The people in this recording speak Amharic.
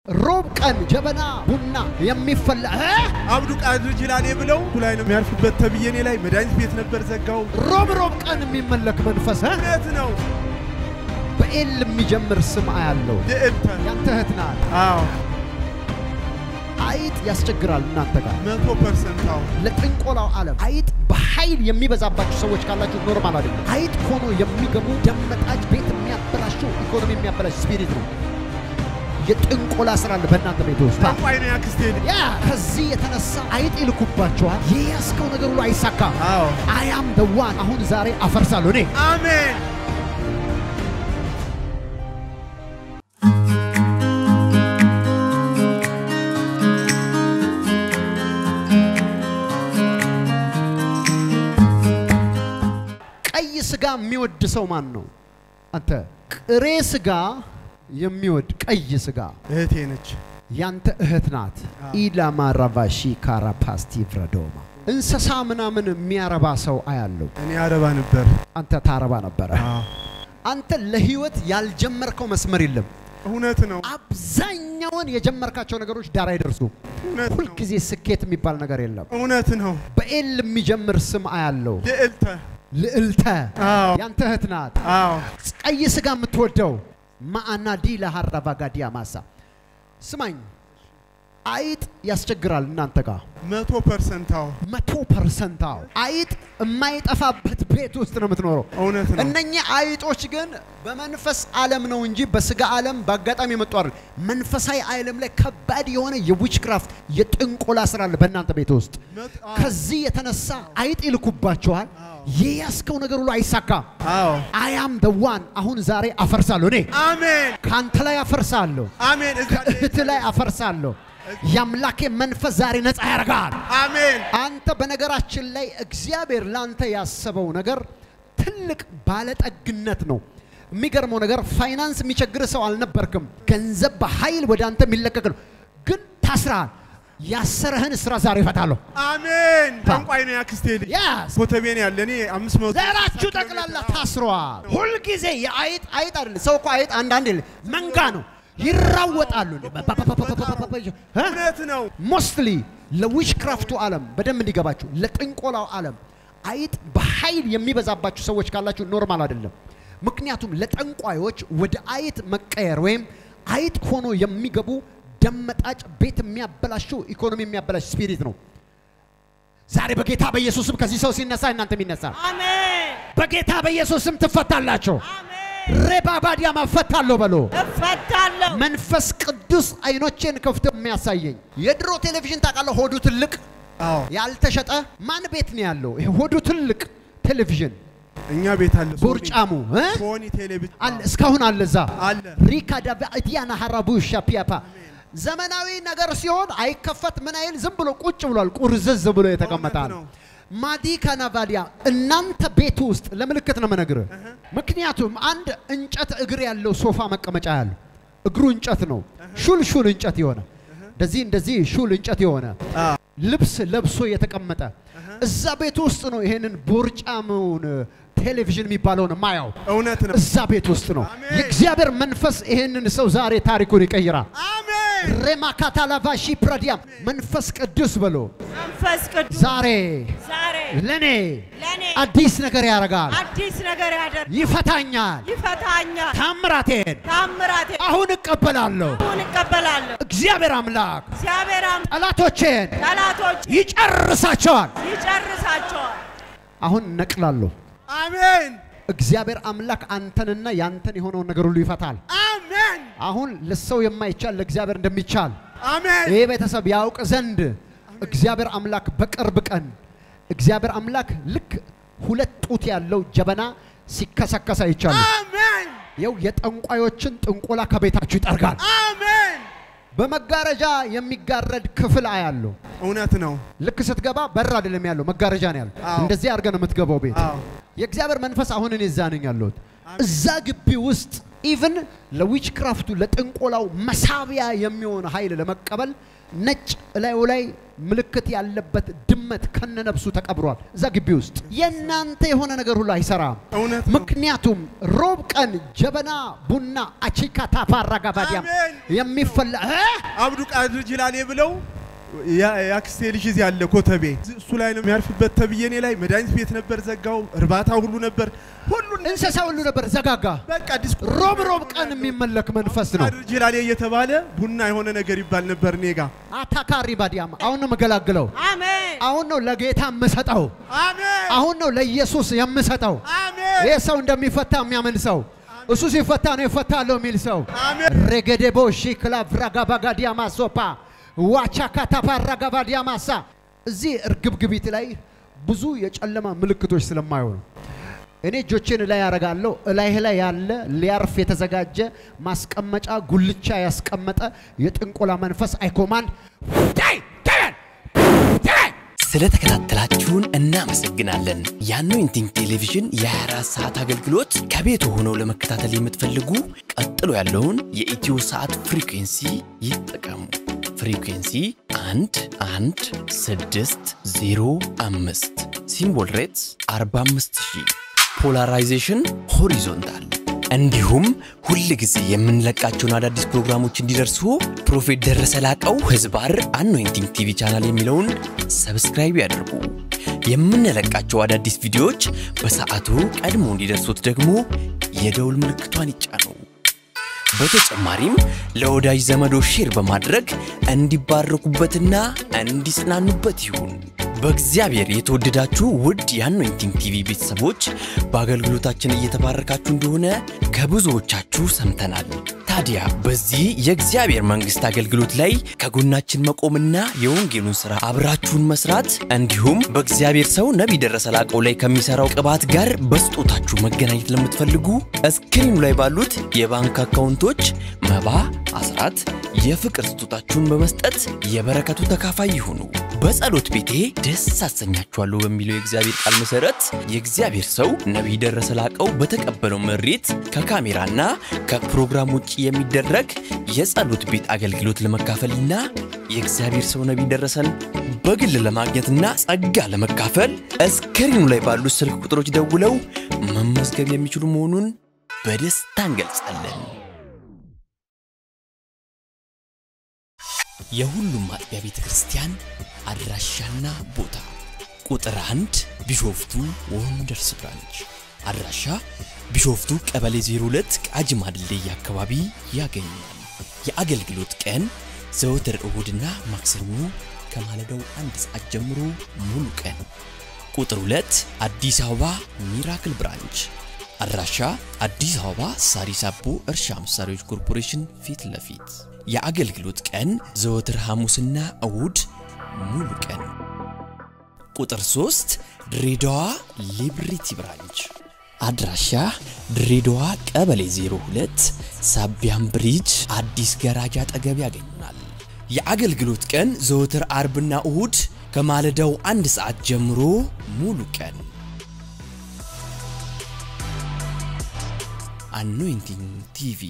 ሮብ ቀን ጀበና ቡና የሚፈላ አብዱ ቃድር ጅላኔ ብለው ላይ ነው የሚያርፍበት ተብየኔ ላይ መድኃኒት ቤት ነበር ዘጋው ሮብ ቀን የሚመለክ መንፈስ እውነት ነው በኤል የሚጀምር ስም አያለው ልዕልት ያንተ እህት ናት አዎ አይጥ ያስቸግራል እናንተ ጋር 100% አዎ ለጥንቆላው ዓለም አይጥ በኃይል የሚበዛባችሁ ሰዎች ካላችሁ ኖርማል አይደለም አይጥ ሆኖ የሚገቡ ደመጣጭ ቤት የሚያበላሽው ኢኮኖሚ የሚያበላሽ ስፒሪት ነው የጥንቆላ ስራ አለ በእናንተ ቤት ውስጥ ታፋይ ነው ያክስቴ ያ ከዚህ የተነሳ አይጥ ይልኩባችኋል የያዝከው ነገር ሁሉ አይሳካም አዎ I am the one አሁን ዛሬ አፈርሳለሁ እኔ አሜን ቀይ ስጋ የሚወድ ሰው ማን ነው አንተ ቅሬ ስጋ የሚወድ ቀይ ስጋ እህቴ ነች ያንተ እህት ናት ኢላማ ራቫሺ ካራፓስቲ ፍረዶማ እንሰሳ ምናምን የሚያረባ ሰው አያለው እኔ አረባ ነበር አንተ ታረባ ነበር አንተ ለህይወት ያልጀመርከው መስመር የለም እውነት ነው አብዛኛውን የጀመርካቸው ነገሮች ዳር አይደርሱ ሁሉ ጊዜ ስኬት የሚባል ነገር የለም እውነት ነው በኤል የሚጀምር ስም አያለው ልዕልተ ያንተ እህት ናት ቀይ ስጋ የምትወደው ማአና ዲላ ሐራባ ጋዲያ ማሳ ስማኝ አይጥ ያስቸግራል እናንተ ጋር 100% አዎ 100% አዎ አይጥ የማይጠፋበት ቤት ውስጥ ነው የምትኖረው እውነት ነው እነኛ አይጦች ግን በመንፈስ ዓለም ነው እንጂ በስጋ ዓለም በአጋጣሚ የመጡ አይደል መንፈሳዊ ዓለም ላይ ከባድ የሆነ የዊችክራፍት የጥንቆላ ስራ አለ በእናንተ ቤት ውስጥ ከዚህ የተነሳ አይጥ ይልኩባችኋል የያዝከው ነገር ሁሉ አይሳካም አዎ I am the one አሁን ዛሬ አፈርሳለሁ እኔ አሜን ካንተ ላይ አፈርሳለሁ አሜን እህት ላይ አፈርሳለሁ ያምላኬ መንፈስ ዛሬ ነፃ ያረጋል አሜን አንተ በነገራችን ላይ እግዚአብሔር ላንተ ያሰበው ነገር ትልቅ ባለጠግነት ነው የሚገርመው ነገር ፋይናንስ የሚቸግር ሰው አልነበርክም ገንዘብ በኃይል ወደ አንተ የሚለቀቅ ነው ግን ታስራል ያሰረህን ስራ ዛሬ ፈታለሁ አሜን ታንቋይ ነው ያክስቴ ልጅ ኮተቤን ያለኔ 500 ዘራችሁ ጠቅላላ ታስሯል ሁሉ ጊዜ የአይጥ አይደል ሰው እኮ አይጥ አንዳንዴ መንጋ ነው ይራወጣሉ እውነት ነው ሞስትሊ ለዊችክራፍቱ ዓለም በደም እንዲገባችሁ ለጥንቆላው ዓለም አይጥ በኃይል የሚበዛባችሁ ሰዎች ካላችሁ ኖርማል አይደለም ምክንያቱም ለጠንቋዮች ወደ አይጥ መቀየር ወይም አይጥ ሆኖ የሚገቡ ደመጣጭ ቤት የሚያበላሽው ኢኮኖሚ የሚያበላሽ ስፒሪት ነው ዛሬ በጌታ በኢየሱስም ከዚህ ሰው ሲነሳ እናንተም ይነሳል አሜን በጌታ በኢየሱስም ትፈታላችሁ አሜን ረባባዲያ ማፈታለሁ በሎ እፈታለሁ መንፈስ ቅዱስ አይኖቼን ከፍቶ የሚያሳየኝ የድሮ ቴሌቪዥን ታቃለ ሆዱ ትልቅ አዎ ያልተሸጠ ማን ቤት ነው ያለው ይሄ ሆዱ ትልቅ ቴሌቪዥን እኛ ቤት አለ ቦርጫሙ ሶኒ ቴሌቪዥን አለ እስካሁን አለዛ አለ ሪካዳ በአዲያና ሐራቡሻ ፒያፓ ዘመናዊ ነገር ሲሆን አይከፈት ምን አይል ዝም ብሎ ቁጭ ብሏል ቁርዝዝ ብሎ የተቀመጣል ማዲ ካናቫሊያ እናንተ ቤት ውስጥ ለምልክት ነው መነግር ምክንያቱም አንድ እንጨት እግር ያለው ሶፋ መቀመጫ ያለው እግሩ እንጨት ነው ሹል እንጨት ይሆነ እንደዚህ ሹል እንጨት ይሆነ ልብስ ለብሶ የተቀመጠ እዛ ቤት ውስጥ ነው ይሄንን ቦርጫሙን ቴሌቪዥን የሚባለው ነው ማያው እውነት ነው እዛ ቤት ውስጥ ነው የእግዚአብሔር መንፈስ ይሄንን ሰው ዛሬ ታሪኩን ይቀይራል አሜን ረማካታላቫሺ ፕራዲያም መንፈስ ቅዱስ በሎ መንፈስ ቅዱስ ዛሬ ለኔ አዲስ ነገር ያረጋል ይፈታኛል ታምራቴን አሁን እቀበላለሁ እግዚአብሔር አምላክ ጠላቶቼን ይጨርሳቸዋል አሁን ነቅላለሁ አሜን እግዚአብሔር አምላክ አንተንና ያንተን የሆነው ነገር ሁሉ ይፈታል አሜን አሁን ለሰው የማይቻል ለእግዚአብሔር እንደሚቻል አሜን ይሄ ቤተሰብ ያውቅ ዘንድ እግዚአብሔር አምላክ በቅርብ ቀን እግዚአብሔር አምላክ ልክ ሁለት ጡት ያለው ጀበና ሲከሰከሳ ይቻላል አሜን ይው የጠንቋዮችን ጥንቆላ ከቤታችሁ ይጠርጋል አሜን በመጋረጃ የሚጋረድ ክፍል አያለው እውነት ነው ልክ ስትገባ በር አይደለም ያለው መጋረጃ ነው ያለው እንደዚህ አርገን የምትገባው ቤት የእግዚአብሔር መንፈስ አሁን እኔ እዛ ነኝ ያለሁት እዛ ግቢ ውስጥ ኢቭን ለዊችክራፍቱ ለጥንቆላው መሳቢያ የሚሆን ኃይል ለመቀበል ነጭ ላይ ምልክት ያለበት ድመት ከነነብሱ ተቀብሯል እዛ ግቢ ውስጥ የናንተ የሆነ ነገር ሁሉ አይሰራም ምክንያቱም ሮብ ቀን ጀበና ቡና አቺካ ታፋራጋባዲያም የሚፈላ አብዱ ቃድር ጅላኔ ብለው ያክስቴ ልጅ እዚህ ያለ ኮተቤ እሱ ላይ ነው የሚያርፍበት ተብየኔ ላይ መድኃኒት ቤት ነበር ዘጋው እርባታ ሁሉ ነበር ሁሉ እንሰሳ ሁሉ ነበር ዘጋጋ በቃ ዲስኩ ሮብ ቀን የሚመለክ መንፈስ ነው ቃድር ጅላኔ እየተባለ ቡና የሆነ ነገር ይባል ነበር ኔጋ አታካሪ ባዲያም አሁን ነው መገላግለው አሜን አሁን ነው ለጌታ የምሰጠው አሜን አሁን ነው ለኢየሱስ የምሰጠው አሜን ይሄ ሰው እንደሚፈታ የሚያምን ሰው እሱ ሲፈታ ነው ይፈታለው የሚል ሰው አሜን ረገደቦ ሺክላ ፍራጋባጋዲያማ ሶፓ ዋቻካታ ፓራጋባዲያ ማሳ እዚህ እርግብግቢት ላይ ብዙ የጨለማ ምልክቶች ስለማይሆኑ እኔ ጆቼን ላይ ያረጋለሁ ላይ ያለ ሊያርፍ የተዘጋጀ ማስቀመጫ ጉልቻ ያስቀመጠ የጥንቆላ መንፈስ አይኮማንድ ስለተከታተላችሁን እናመሰግናለን የአኖይንቲንግ ቴሌቪዥን የ24 ሰዓት አገልግሎት ከቤቱ ሆነው ለመከታተል የምትፈልጉ ቀጥሎ ያለውን የኢትዮ ሰዓት ፍሪኩዌንሲ ይጠቀሙ frequency and 605 symbol rates 45000 polarization horizontal እንዲሁም ሁሉ ጊዜ የምንለቃቸውን አዳዲስ ፕሮግራሞች እንዲደርሱ ፕሮፌት ደረሰ ላቀው ህዝባር አኖይንቲንግ ቲቪ ቻናል የሚለውን ሰብስክራይብ ያድርጉ የምንለቃቸው አዳዲስ ቪዲዮዎች በሰዓቱ ቀድሞ እንዲደርሱት ደግሞ የደውል ምልክቷን ይጫኑ በተጨማሪም ለወዳጅ ዘመዶ ሼር በማድረግ እንዲባረኩበትና እንዲጽናኑበት ይሁን በእግዚአብሔር የተወደዳችሁ ውድ የአኖይንቲንግ ቲቪ ቤተሰቦች በአገልግሎታችን እየተባረካችሁ እንደሆነ ከብዙዎቻችሁ ሰምተናል ታዲያ በዚህ የእግዚአብሔር መንግስት አገልግሎት ላይ ከጎናችን መቆምና የወንጌሉን ሥራ አብራችሁን መስራት እንዲሁም በእግዚአብሔር ሰው ነብይ ደረሰ ላቀው ላይ ከሚሰራው ቅባት ጋር በስጦታችሁ መገናኘት ለምትፈልጉ ስክሪኑ ላይ ባሉት የባንክ አካውንቶች መባ አስራት የፍቅር ስጦታችሁን በመስጠት የበረከቱ ተካፋይ ይሁኑ በጸሎት ቤቴ ደስ አሰኛችኋለሁ በሚለው የእግዚአብሔር ቃል መሰረት የእግዚአብሔር ሰው ነብይ ደረሰ ላቀው በተቀበለው መሬት ከካሜራና ከፕሮግራም ውጪ የሚደረግ የጸሎት ቤት አገልግሎት ለመካፈልና የእግዚአብሔር ሰው ነብይ ደረሰን በግል ለማግኘትና ጸጋ ለመካፈል ስክሪኑ ላይ ባሉ ስልክ ቁጥሮች ደውለው መመዝገብ የሚችሉ መሆኑን በደስታ እንገልጻለን የሁሉም ማጥቢያ ቤተ ክርስቲያን አድራሻና ቦታ ቁጥር 1 ቢሾፍቱ ወንደርስ ብራንች አድራሻ ቢሾፍቱ ቀበሌ 02 ቃጂማ ድልድይ አካባቢ ያገኛል የአገልግሎት ቀን ዘወትር እሁድና ማክሰኞ ከማለዳው 1 ሰዓት ጀምሮ ሙሉ ቀን ቁጥር 2 አዲስ አበባ ሚራክል ብራንች አድራሻ አዲስ አበባ ሳሪስ አቦ እርሻ መሳሪያዎች ኮርፖሬሽን ፊት ለፊት የአገልግሎት ቀን ዘወትር ሐሙስና እሁድ ሙሉ ቀን ቁጥር 3 ድሬዳዋ ሊብሪቲ ብራንች አድራሻ ድሬዳዋ ቀበሌ 02 ሳቢያም ብሪጅ አዲስ ገራጃ አጠገብ ያገኙናል የአገልግሎት ቀን ዘወትር አርብና እሁድ ከማለዳው 1 ሰዓት ጀምሮ ሙሉ ቀን አኖይንቲንግ ቲቪ